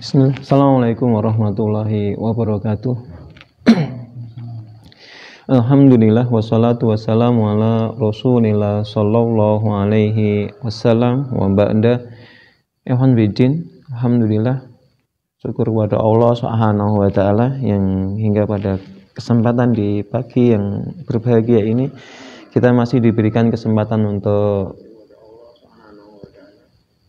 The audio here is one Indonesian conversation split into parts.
Assalamualaikum warahmatullahi wabarakatuh. Alhamdulillah wassalatu wassalamu ala Rasulillah sallallahu alaihi wasallam wa ba'da. Ikhwan bidin, alhamdulillah, syukur kepada Allah Subhanahu wa taala yang hingga pada kesempatan di pagi yang berbahagia ini kita masih diberikan kesempatan untuk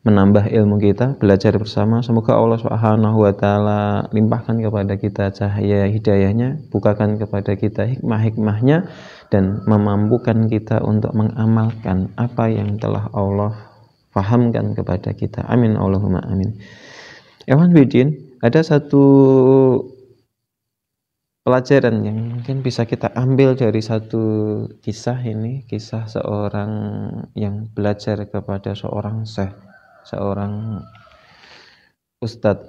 menambah ilmu kita, belajar bersama. Semoga Allah Subhanahu wa taala limpahkan kepada kita cahaya hidayahnya, bukakan kepada kita hikmah-hikmahnya, dan memampukan kita untuk mengamalkan apa yang telah Allah fahamkan kepada kita. Amin Allahumma amin. Ikhwan bidin, ada satu pelajaran yang mungkin bisa kita ambil dari satu kisah ini, kisah seorang yang belajar kepada seorang syekh, seorang ustadz,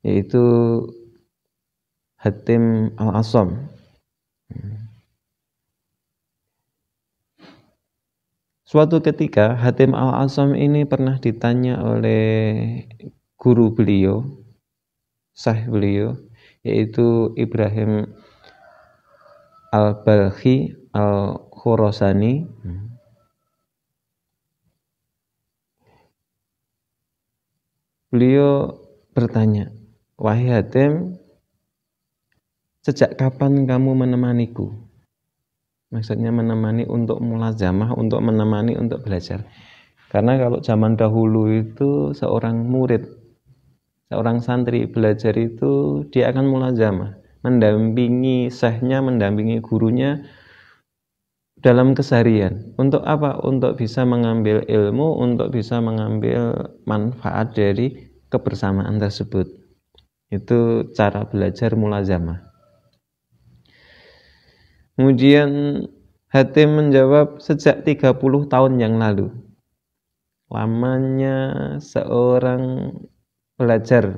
yaitu Hatim Al-Asham. Suatu ketika Hatim Al-Asham ini pernah ditanya oleh guru beliau, syekh beliau, yaitu Ibrahim Al-Balkhi Al-Khurasani. Beliau bertanya, "Wahai Hatim, sejak kapan kamu menemaniku?" Maksudnya menemani untuk mulazamah, untuk menemani untuk belajar. Karena kalau zaman dahulu itu seorang murid, seorang santri belajar itu dia akan mulazamah, mendampingi syekhnya, mendampingi gurunya dalam keseharian. Untuk apa? Untuk bisa mengambil ilmu, untuk bisa mengambil manfaat dari kebersamaan tersebut. Itu cara belajar mulazamah. Kemudian Hatim menjawab, sejak 30 tahun yang lalu. Lamanya seorang belajar,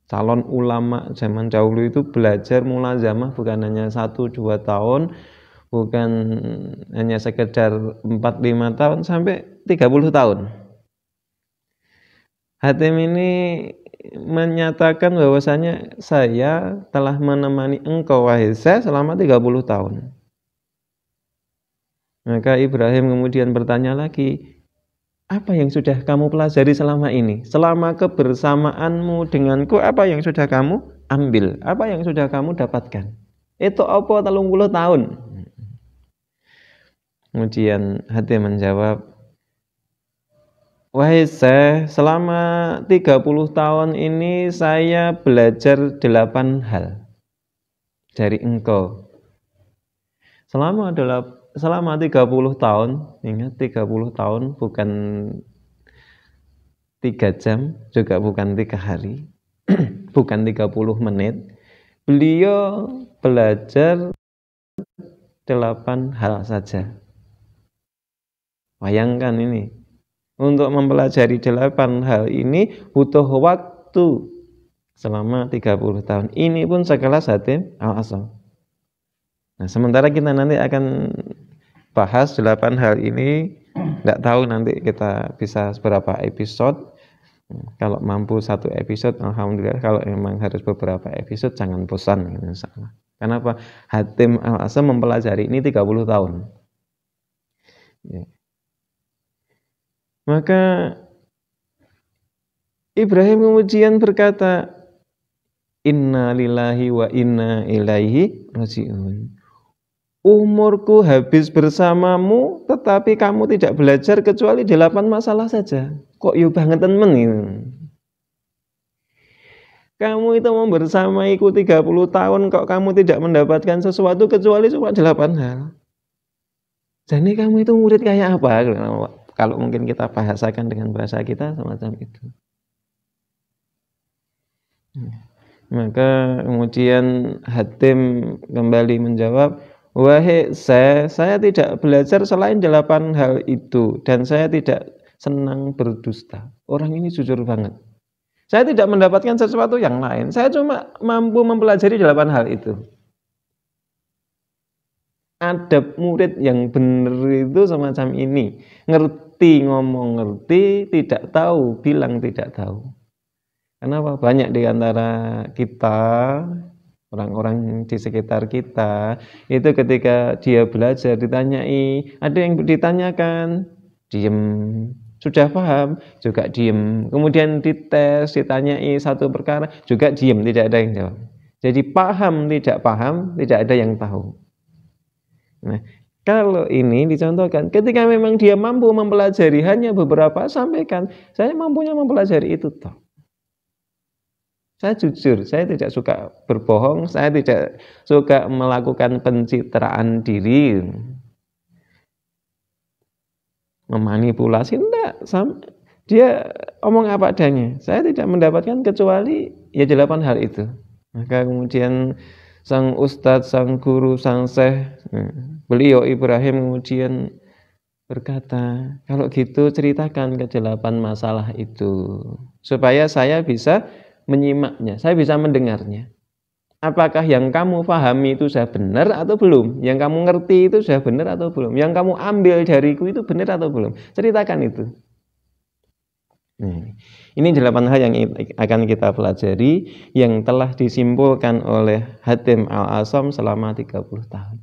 calon ulama zaman dahulu itu belajar mulazamah bukan hanya 1-2 tahun, bukan hanya sekedar 4-5 tahun, sampai 30 tahun. Hatim ini menyatakan bahwasanya saya telah menemani engkau wahai syekh selama 30 tahun. Maka Ibrahim kemudian bertanya lagi, apa yang sudah kamu pelajari selama ini? Selama kebersamaanmu denganku, apa yang sudah kamu ambil? Apa yang sudah kamu dapatkan? Itu apa 30 tahun? Kemudian Hatim menjawab, wahai syekh, selama 30 tahun ini saya belajar 8 hal dari engkau. Selama 30 tahun, ingat 30 tahun bukan 3 jam, juga bukan 3 hari, bukan 30 menit. Beliau belajar 8 hal saja. Bayangkan ini, untuk mempelajari 8 hal ini butuh waktu selama 30 tahun. Ini pun sekelas Hatim Al-Asham. Nah, sementara kita nanti akan bahas 8 hal ini. Nggak tahu nanti kita bisa berapa episode. Kalau mampu 1 episode, alhamdulillah. Kalau memang harus beberapa episode, jangan bosan, insyaallah. Kenapa? Hatim Al-Asham mempelajari ini 30 tahun. Ya. Maka Ibrahim kemudian berkata, inna lillahi wa inna ilaihi raji'un. Umurku habis bersamamu, tetapi kamu tidak belajar kecuali 8 masalah saja. Kok yo banget temen gitu. Kamu itu mau bersamaiku 30 tahun, kok kamu tidak mendapatkan sesuatu kecuali cuma 8 hal. Jadi kamu itu murid kayak apa? Kalau mungkin kita bahasakan dengan bahasa kita semacam itu. Maka kemudian Hatim kembali menjawab, wahai saya tidak belajar selain 8 hal itu, dan saya tidak senang berdusta. Orang ini jujur banget. Saya tidak mendapatkan sesuatu yang lain, saya cuma mampu mempelajari 8 hal itu. Adab murid yang benar itu semacam ini. Ngerti ngomong ngerti, tidak tahu bilang tidak tahu. Kenapa? Banyak di antara kita, orang-orang di sekitar kita, itu ketika dia belajar ditanyai, ada yang ditanyakan, diem. Sudah paham, juga diem. Kemudian dites, ditanyai satu perkara, juga diem, tidak ada yang jawab. Jadi paham, tidak ada yang tahu. Nah, kalau ini dicontohkan, ketika memang dia mampu mempelajari hanya beberapa, sampaikan, saya mampunya mempelajari itu toh. Saya jujur, saya tidak suka berbohong, saya tidak suka melakukan pencitraan diri, memanipulasi, enggak. Dia omong apa adanya. Saya tidak mendapatkan kecuali ya 8 hal itu. Maka kemudian sang ustadz, sang guru, sang syekh, beliau Ibrahim kemudian berkata, kalau gitu ceritakan ke-8 masalah itu, supaya saya bisa menyimaknya, saya bisa mendengarnya. Apakah yang kamu pahami itu sudah benar atau belum? Yang kamu ngerti itu sudah benar atau belum? Yang kamu ambil dariku itu benar atau belum? Ceritakan itu. Ini 8 hal yang akan kita pelajari yang telah disimpulkan oleh Hatim Al-Asam selama 30 tahun.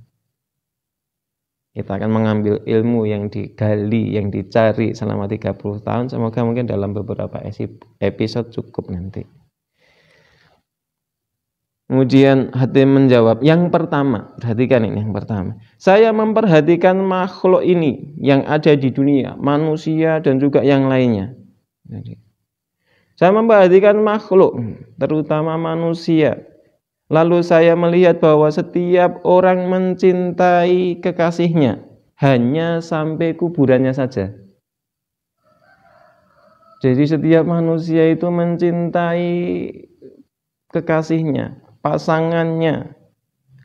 Kita akan mengambil ilmu yang digali, yang dicari selama 30 tahun. Semoga mungkin dalam beberapa episode cukup nanti. Kemudian Hatim menjawab, yang pertama, perhatikan ini yang pertama. Saya memperhatikan makhluk ini yang ada di dunia, manusia dan juga yang lainnya. Saya memperhatikan makhluk, terutama manusia. Lalu saya melihat bahwa setiap orang mencintai kekasihnya hanya sampai kuburannya saja. Jadi setiap manusia itu mencintai kekasihnya, pasangannya,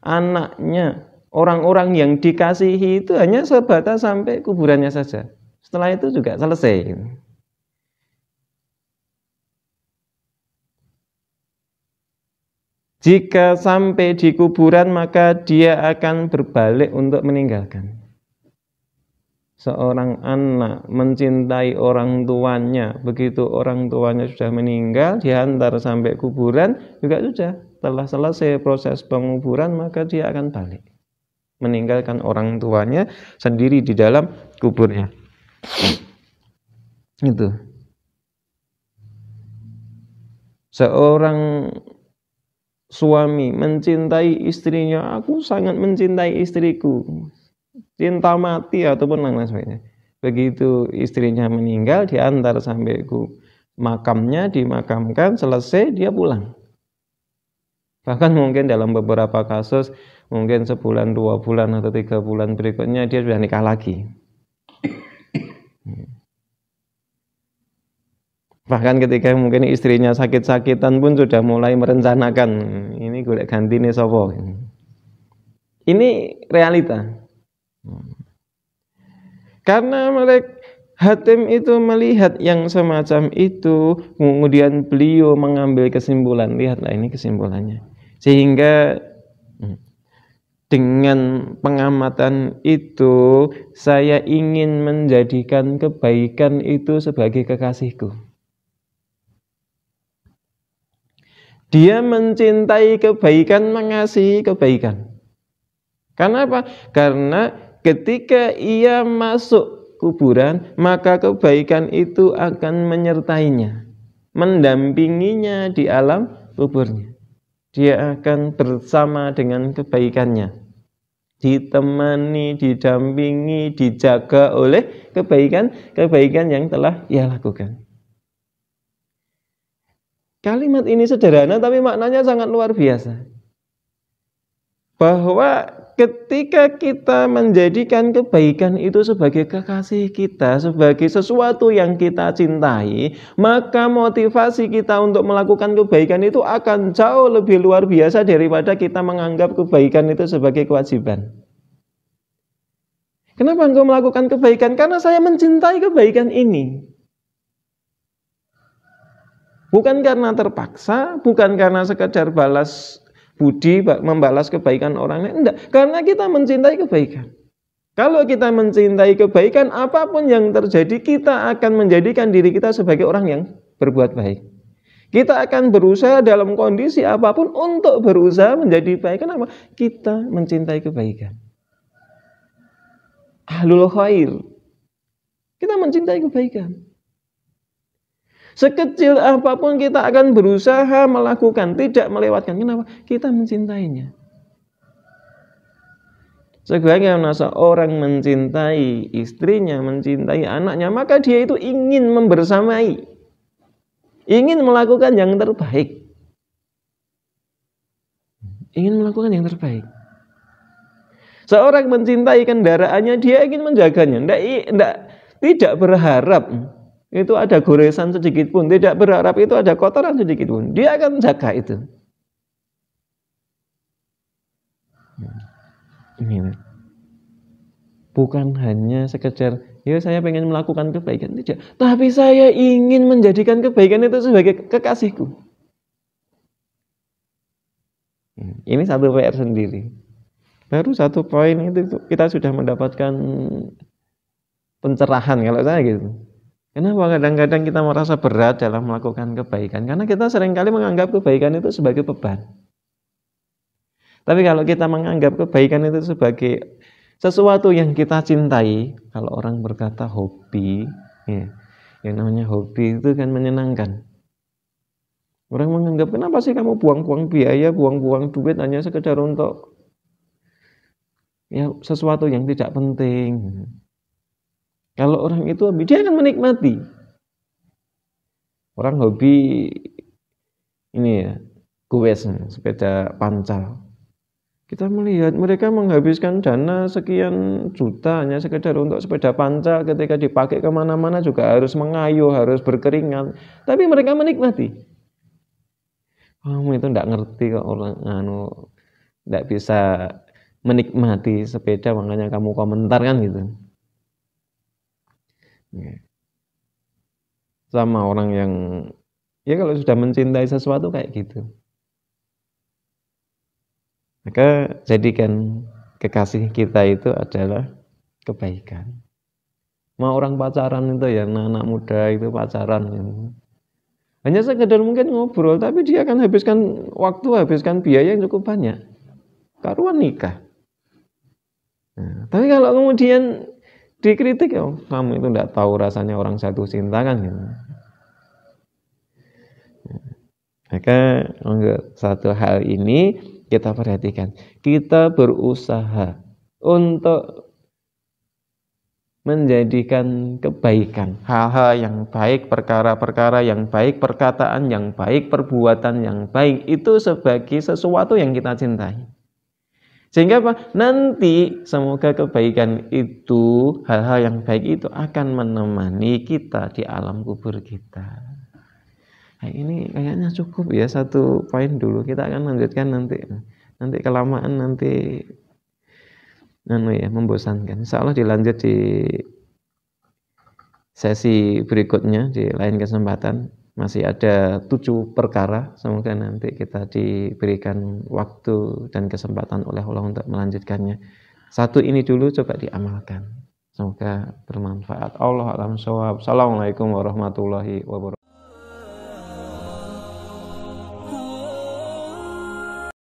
anaknya, orang-orang yang dikasihi itu hanya sebatas sampai kuburannya saja. Setelah itu juga selesai. Jika sampai di kuburan, maka dia akan berbalik untuk meninggalkan. Seorang anak mencintai orang tuanya, begitu orang tuanya sudah meninggal, diantar sampai kuburan, juga sudah. Setelah selesai proses penguburan, maka dia akan balik. Meninggalkan orang tuanya sendiri di dalam kuburnya. Itu. Seorang suami mencintai istrinya, aku sangat mencintai istriku, cinta mati ataupun lain sebagainya. Begitu istrinya meninggal, diantar sampai makamnya, dimakamkan, selesai, dia pulang. Bahkan mungkin dalam beberapa kasus, mungkin sebulan, 2 bulan, atau 3 bulan berikutnya, dia sudah nikah lagi. Bahkan ketika mungkin istrinya sakit-sakitan pun sudah mulai merencanakan, ini golek ganti nih sopo. Ini realita. Karena mereka Hatim itu melihat yang semacam itu, kemudian beliau mengambil kesimpulan. Lihatlah ini kesimpulannya. Sehingga dengan pengamatan itu, saya ingin menjadikan kebaikan itu sebagai kekasihku. Dia mencintai kebaikan, mengasihi kebaikan. Kenapa? Karena ketika ia masuk kuburan, maka kebaikan itu akan menyertainya, mendampinginya di alam kuburnya. Dia akan bersama dengan kebaikannya, ditemani, didampingi, dijaga oleh kebaikan yang telah ia lakukan. Kalimat ini sederhana tapi maknanya sangat luar biasa. Bahwa ketika kita menjadikan kebaikan itu sebagai kekasih kita, sebagai sesuatu yang kita cintai, maka motivasi kita untuk melakukan kebaikan itu akan jauh lebih luar biasa daripada kita menganggap kebaikan itu sebagai kewajiban. Kenapa engkau melakukan kebaikan? Karena saya mencintai kebaikan ini. Bukan karena terpaksa, bukan karena sekedar balas budi, membalas kebaikan orang lain. Enggak, karena kita mencintai kebaikan. Kalau kita mencintai kebaikan, apapun yang terjadi, kita akan menjadikan diri kita sebagai orang yang berbuat baik. Kita akan berusaha dalam kondisi apapun untuk berusaha menjadi baik. Kenapa? Kita mencintai kebaikan. Ahlul khair. Kita mencintai kebaikan. Sekecil apapun kita akan berusaha melakukan, tidak melewatkan. Kenapa? Kita mencintainya. Sebagaimana seorang mencintai istrinya, mencintai anaknya, maka dia itu ingin membersamai, ingin melakukan yang terbaik. Ingin melakukan yang terbaik. Seorang mencintai kendaraannya, dia ingin menjaganya. Tidak berharap itu ada goresan sedikit pun, tidak berharap itu ada kotoran sedikit pun. Dia akan jaga itu. Ini bukan hanya sekedar ya saya pengen melakukan kebaikan, tidak, tapi saya ingin menjadikan kebaikan itu sebagai kekasihku. Ini satu PR sendiri. Baru satu poin itu kita sudah mendapatkan pencerahan kalau saya gitu. Kenapa kadang-kadang kita merasa berat dalam melakukan kebaikan? Karena kita seringkali menganggap kebaikan itu sebagai beban. Tapi kalau kita menganggap kebaikan itu sebagai sesuatu yang kita cintai, kalau orang berkata hobi, ya, yang namanya hobi itu kan menyenangkan. Orang menganggap kenapa sih kamu buang-buang biaya, buang-buang duit hanya sekedar untuk ya sesuatu yang tidak penting. Kalau orang itu hobi, dia akan menikmati. Orang hobi ini ya, goes, sepeda pancal. Kita melihat mereka menghabiskan dana sekian juta hanya sekedar untuk sepeda pancal, ketika dipakai kemana-mana juga harus mengayuh, harus berkeringat. Tapi mereka menikmati. Kamu itu tidak ngerti kok orang tidak bisa menikmati sepeda, makanya kamu komentar kan gitu. Sama orang yang ya kalau sudah mencintai sesuatu kayak gitu. Maka jadikan kekasih kita itu adalah kebaikan. Mau orang pacaran itu ya, anak muda itu pacaran gitu. Hanya sekedar mungkin ngobrol, tapi dia akan habiskan waktu, habiskan biaya yang cukup banyak. Karuan nikah. Nah, tapi kalau kemudian dikritik, oh, kamu itu tidak tahu rasanya orang jatuh cinta kan gitu. Maka satu hal ini kita perhatikan, kita berusaha untuk menjadikan kebaikan, hal-hal yang baik, perkara-perkara yang baik, perkataan yang baik, perbuatan yang baik itu sebagai sesuatu yang kita cintai. Sehingga apa? Nanti semoga kebaikan itu, hal-hal yang baik itu akan menemani kita di alam kubur kita. Nah, ini kayaknya cukup ya, satu poin dulu. Kita akan lanjutkan nanti kelamaan nanti membosankan. Insya Allah dilanjut di sesi berikutnya di lain kesempatan. Masih ada 7 perkara. Semoga nanti kita diberikan waktu dan kesempatan oleh Allah untuk melanjutkannya. Satu ini dulu coba diamalkan. Semoga bermanfaat. Allah a'lam shawab. Assalamualaikum warahmatullahi wabarakatuh.